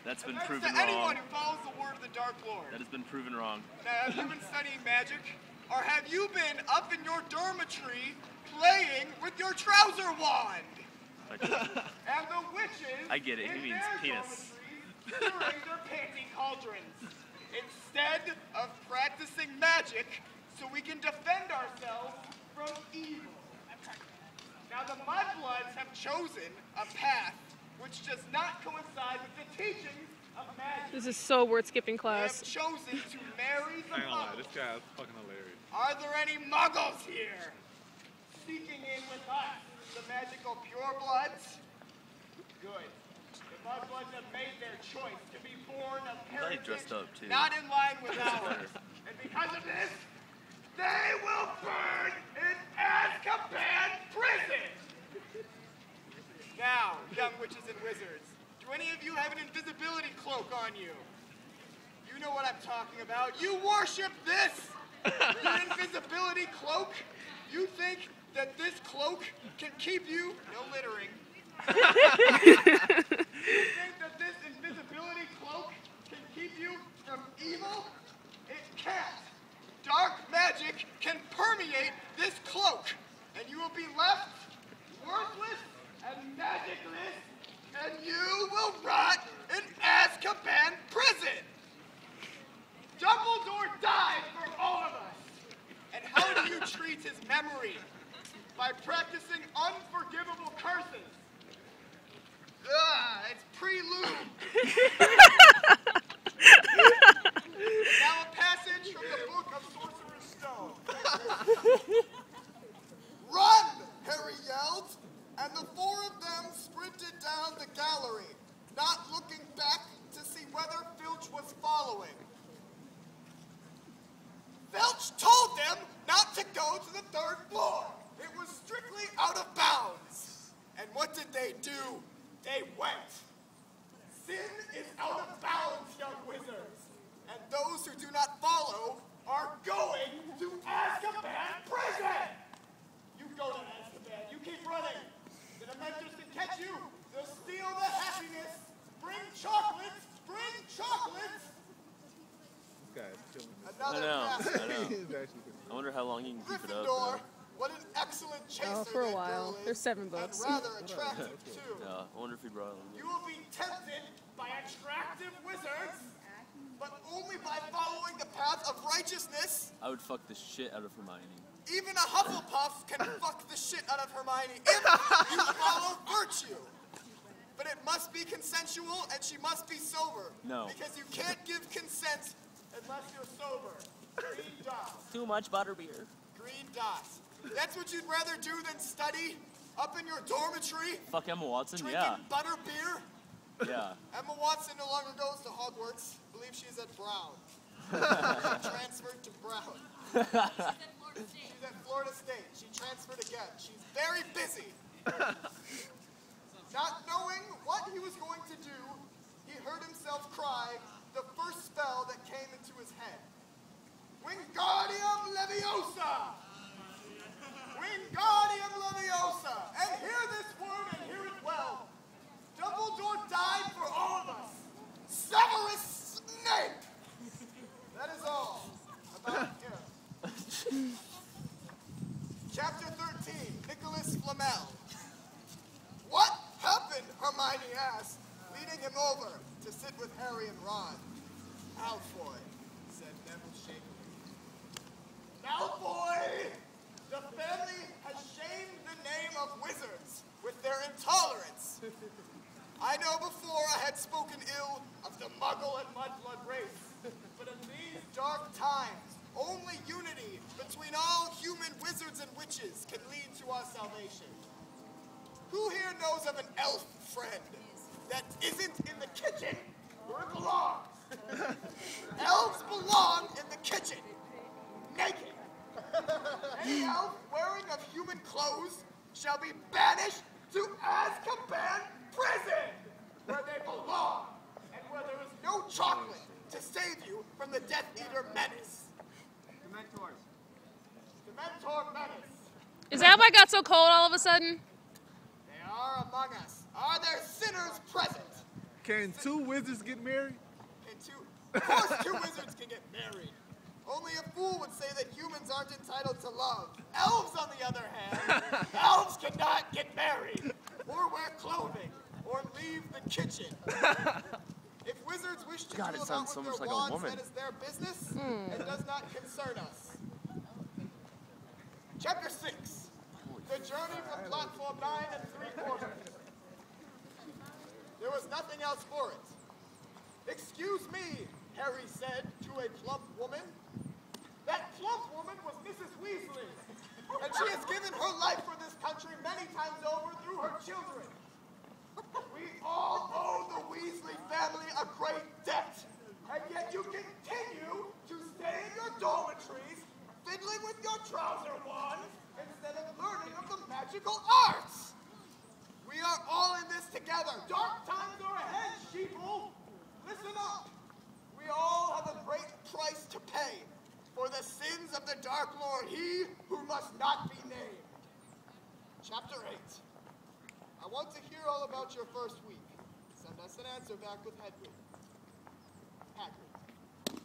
That's been That's proven to wrong. anyone who follows the word of the Dark Lord. That has been proven wrong. Now, have you been studying magic? Or have you been up in your dormitory playing with your trouser wand? Okay. And the witches I get it. in He means their penis. dormitories stirring their panty cauldrons. Instead of practicing magic so we can defend ourselves from evil. Now the Mudbloods have chosen a path which does not coincide with the teachings of magic. This is so worth skipping They class. have chosen to marry the I ain't gonna lie, this Muggles. guy is fucking hilarious. Are there any Muggles here? Seeking in with us, the magical purebloods? Good. The Mudbloods have made their choice to be born of thought he heritage dressed up, too. not in line with ours. And because of this, they will burn in Azkaban prison! Now, young witches and wizards, do any of you have an invisibility cloak on you? You know what I'm talking about. You worship this! Your invisibility cloak? You think that this cloak can keep you, no littering. You think that this invisibility cloak can keep you from evil? It can't. Dark magic can permeate this cloak, and you will be left worthless and magicless, and you will rot in Azkaban prison. Dumbledore died for all of us. And how do you treat his memory? By practicing unforgivable curses. It's pre-lube. Now a passage from the book of Sorcerer's Stone. Run! Harry yelled, and the four of them sprinted down the gallery, not looking back to see whether Filch was following. Filch told them not to go to the third floor. It was strictly out of bounds. And what did they do? They went. Sin is out of bounds, young wizards. And those who do not follow are going to Azkaban prison. You go to Azkaban. You keep running. The Dementors can catch you. They'll steal the happiness. Bring chocolates. Bring chocolates. This guy is killing me. Another passage. I know. He's actually I wonder how long you can keep it up. Gryffindor, though. what an excellent chaser Oh, for a that while. girl is, There's 7 books. And rather attractive, too. Yeah, I wonder if he brought it. You will be tempted by attractive wizards, but only by following the path of righteousness. I would fuck the shit out of Hermione. Even a Hufflepuff can fuck the shit out of Hermione if you follow virtue. But it must be consensual, and she must be sober. No. Because you can't give consent unless you're sober. Green dot. Too much butterbeer. Green dot. That's what you'd rather do than study up in your dormitory, Fuck Emma Watson, drinking yeah. butter beer? Yeah. Emma Watson no longer goes to Hogwarts. I believe she's at Brown. She transferred to Brown. She's at Florida State. She transferred again. She's very busy. Not knowing what he was going to do, he heard himself cry the first spell that came into his head. Wingardium Leviosa! Wingardium Leviosa! And hear this word and hear it well. Dumbledore died for all of us. Severus Snape! That is all about him. Chapter 13, Nicholas Flamel. What happened? Hermione asked, leading him over to sit with Harry and Ron. Malfoy, said Neville shakily. Malfoy! The family has shamed the name of wizards with their intolerance. I know before I had spoken ill of the Muggle and Mudblood race, but in these dark times, only unity between all human wizards and witches can lead to our salvation. Who here knows of an elf friend that isn't in the kitchen where it belongs? Elves belong in the kitchen, naked. Any elf wearing of human clothes shall be banished to Azkaban prison, where they belong, and where there is no chocolate to save you from the Death Eater menace. Dementors. Dementor menace. Is that why it got so cold all of a sudden? They are among us. Are there sinners present? Can two wizards get married? Of course, two wizards can get married. Only a fool would say that humans aren't entitled to love. Elves, on the other hand, elves cannot get married, or wear clothing, or leave the kitchen. If wizards wish to God, do it about sounds so with much their like a wands, woman. that is their business, and does not concern us. Chapter 6. The journey from platform 9 3/4. There was nothing else for it. "Excuse me," Harry said to a plump woman. That plump woman was Mrs. Weasley, and she has given her life for this country many times over through her children. We all owe the Weasley family a great debt, and yet you continue to stay in your dormitories, fiddling with your trouser wands, instead of learning of the magical arts. We are all in this together. Dark times are ahead, sheeple. Listen up. We all have a great price to pay for the sins of the Dark Lord, he who must not be named. Chapter 8. I want to hear all about your first week. Send us an answer back with Hedwig. Hagrid.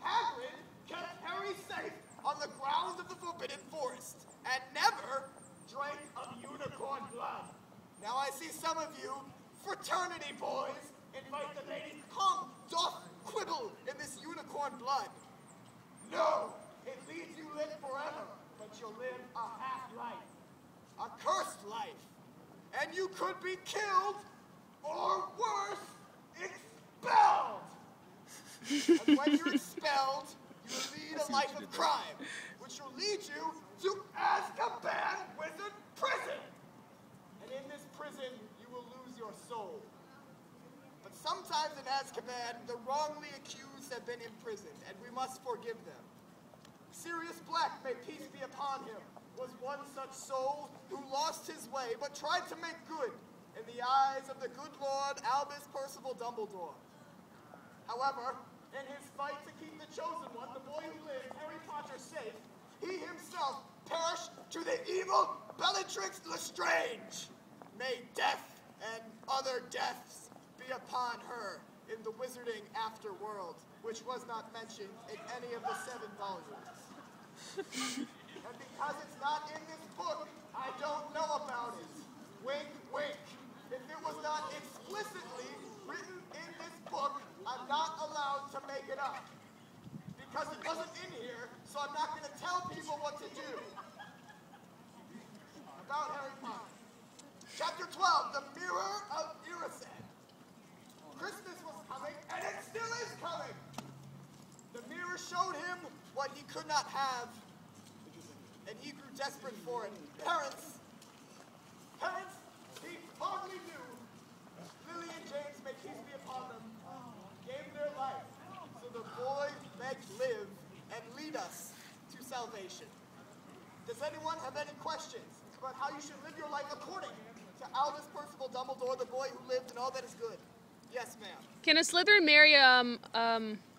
Hagrid kept Harry safe on the grounds of the Forbidden Forest and never drank of unicorn blood. Now I see some of you fraternity boys invite the ladies, come, doth quibble in this unicorn blood. No, it leaves you lit forever, but you'll live a half-life, a cursed life, and you could be killed, or worse, expelled. And when you're expelled, you lead a life of crime, which will lead you to Azkaban Wizard Prison. And in this prison, you will lose your soul. But sometimes in Azkaban, the wrongly accused have been imprisoned, and we must forgive them. Sirius Black, may peace be upon him, was one such soul who lost his way, but tried to make good in the eyes of the good Lord Albus Percival Dumbledore. However, in his fight to keep the Chosen One, the boy who lived, Harry Potter, safe, he himself perished to the evil Bellatrix Lestrange. May death and other deaths be upon her in the wizarding afterworld, which was not mentioned in any of the 7 volumes. And because it's not in this book, I don't know about it. Wink, wink. If it was not explicitly written in this book, I'm not allowed to make it up. Because it wasn't in here, so I'm not going to tell people what to do. About Harry Potter. Chapter 12, The Mirror of Erised. Christmas was coming, and it still is coming. The mirror showed him what he could not have, and he grew desperate for it. Parents, he hardly knew. Lily and James, may peace be upon them, gave their life so the boy might live and lead us to salvation. Does anyone have any questions about how you should live your life according to Albus Percival Dumbledore, the boy who lived and all that is good? Yes, ma'am. Can a Slytherin marry a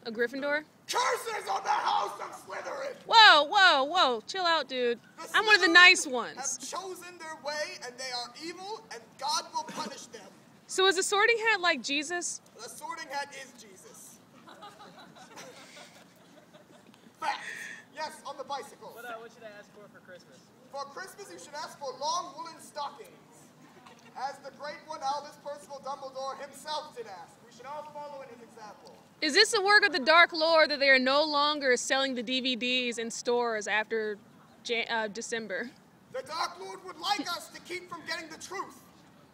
Gryffindor? Curses on the house of Slytherin! Whoa, whoa, whoa. Chill out, dude. The I'm one of the Slytherin nice have ones. chosen their way, and they are evil, and God will punish them. So is the Sorting Hat like Jesus? The Sorting Hat is Jesus. Fact. Yes, on the bicycle. What should I ask for Christmas? For Christmas, you should ask for long woolen stockings, as the great one Albus Percival Dumbledore himself did ask. We should all follow in his example. Is this the work of the Dark Lord that they are no longer selling the DVDs in stores after December? The Dark Lord would like us to keep from getting the truth.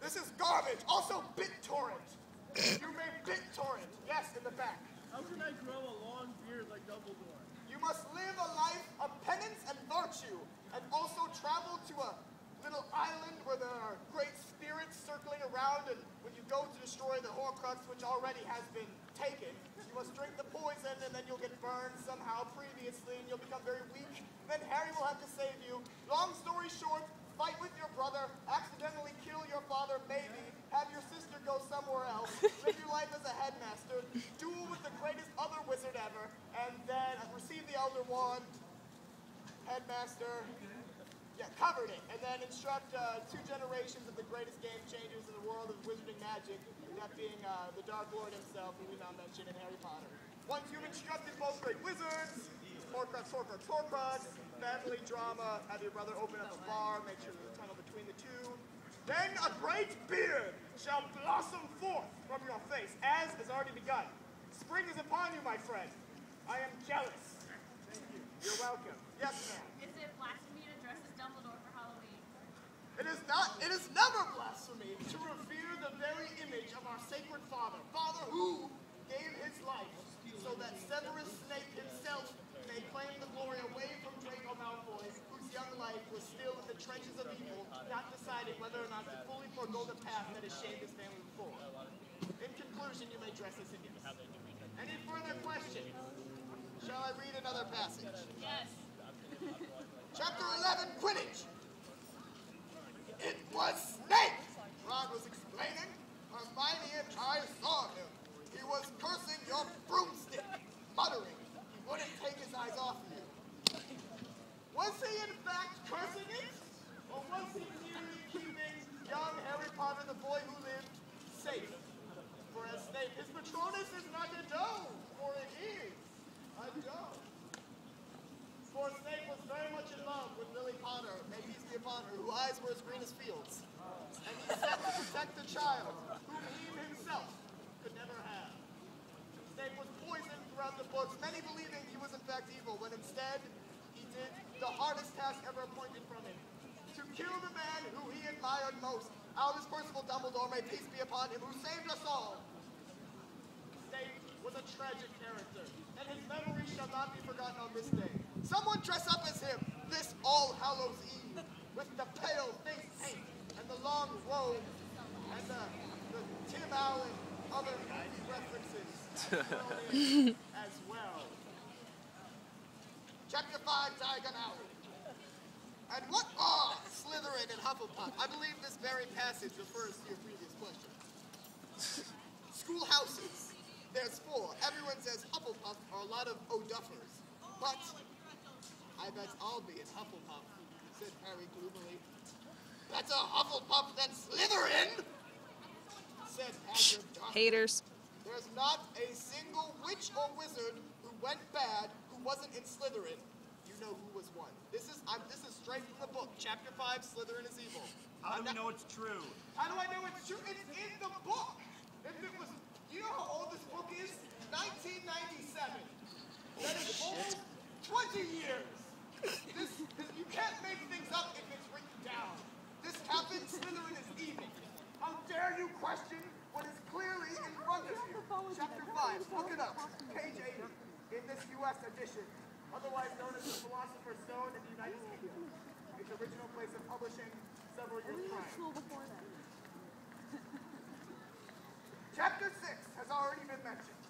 This is garbage. Also, BitTorrent. You may BitTorrent. Yes, in the back. How can I grow a long beard like Dumbledore? You must live a life of penance and virtue, and also travel to a little island where there are great spirits circling around, and when you go to destroy the Horcrux, which already has been taken, you must drink the poison, and then you'll get burned somehow previously, and you'll become very weak. Then Harry will have to save you. Long story short, fight with your brother, accidentally kill your father, maybe, have your sister go somewhere else, live your life as a headmaster, duel with the greatest other wizard ever, and then receive the Elder Wand, headmaster, Yeah, covered it. And then instruct 2 generations of the greatest game changers in the world of wizarding magic, that being the Dark Lord himself, who we now mentioned in Harry Potter. Once you've instructed both great wizards, Horcrux, family drama, have your brother open up a bar, make sure there's a tunnel between the two. Then a great beard shall blossom forth from your face, as has already begun. Spring is upon you, my friend. I am jealous. Thank you. You're welcome. Yes, ma'am. Is it blasphemy to dress as Dumbledore for Halloween? It is not. It is never blasphemy to revere the very image of our sacred father, Father who gave his life so that Severus Snape himself may claim the glory away from Draco Malfoy, whose young life was still in the trenches of evil, not deciding whether or not to fully forego the path that has shamed his family before. In conclusion, you may dress as hideous. Any further questions? Shall I read another passage? Yes. Chapter 11, Quidditch. It was Snape! Ron was explaining. Hermione and I saw him. He was cursing your broomstick, muttering. He wouldn't take his eyes off you. Was he in fact cursing it? Or was he merely keeping young Harry Potter, the boy who lived, safe? For as Snape, his Patronus is not a dove, for it is a dove. For Snape was very much in love with Lily Potter, may peace be upon her, whose eyes were as green as fields. And he set to protect the child, whom he himself could never have. Snape was poisoned throughout the books, many believing he was in fact evil, when instead he did the hardest task ever appointed from him, to kill the man who he admired most, Albus Percival Dumbledore, may peace be upon him, who saved us all. Snape was a tragic character, and his memory shall not be forgotten on this day. Someone dress up as him this All Hallows Eve, with the pale face paint, and the long robe, and the Tim Allen other movie references thrown in as well. Chapter 5, Diagon Alley. And what are Slytherin and Hufflepuff? I believe this very passage refers to your previous question. Schoolhouses. There's 4. Everyone says Hufflepuff are a lot of O'Duffers. But I bet I'll be in Hufflepuff, said Harry gloomily. That's a Hufflepuff that's Slytherin, said Hagrid darkly. Haters. There's not a single witch or wizard who went bad who wasn't in Slytherin. You know who was one. This is straight from the book. Chapter 5, Slytherin is evil. How do we know it's true? How do I know it's true? It's in the book. If it was, you know how old this book is? 1997. That is almost 20 years. You can't make things up if it's written down. This happened, Slytherin is evil. How dare you question what is clearly in front of you? Chapter 5, look it up. Page 80 in this U.S. edition, otherwise known as the Philosopher's Stone in the United Kingdom. Its original place of publishing several years prior. Chapter 6 has already been mentioned.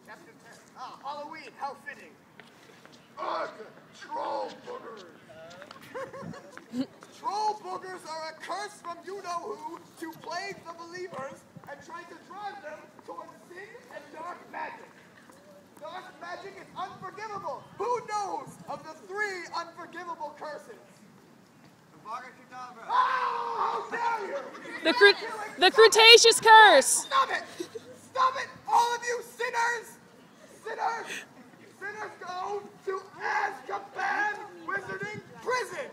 Chapter 10. Halloween, how fitting. Ugh, troll boogers. Troll boogers are a curse from you-know-who to plague the believers and try to drive them towards sin and dark magic. Dark magic is unforgivable. Who knows of the 3 unforgivable curses? Oh, how dare you! The Cretaceous Curse. Stop it! Stop it! All of you sinners! Sinners! Sinners go to Azkaban Wizarding Prison!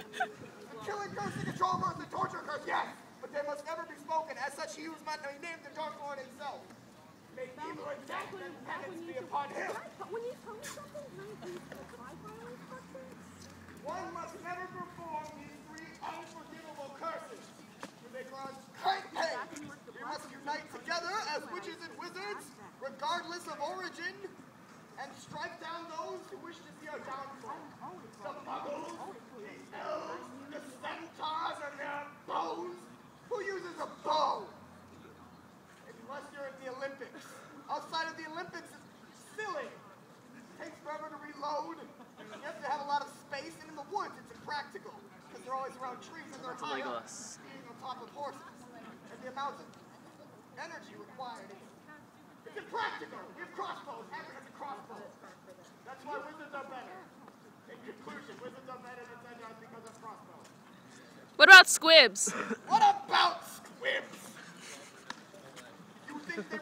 The killing curse, the control curse, the torture curse, yes! But they must never be spoken. As such, he was named the Dark Lord himself. May evil and death and penance be upon him! When you tell me something, can I please clarify my instructions? One must never perform these 3 unforgivable curses. To make our great pain, we must unite together as witches and wizards, regardless of origin, and strike down those who wish to see our downfall. The muggles, the elves, the centaurs, and their bows. Who uses a bow? Unless you're at the Olympics. Outside of the Olympics, it's silly. It takes forever to reload. You have to have a lot of space, and in the woods, it's impractical. Because they're always around trees and they're high up, skiing on top of horses. And the amount of energy required it's impractical. We have crossbows. Hagrid has a crossbow. That's why wizards are better. In conclusion. Wizards are better than Centaurs because of crossbows. What about squibs? What about squibs? You think they're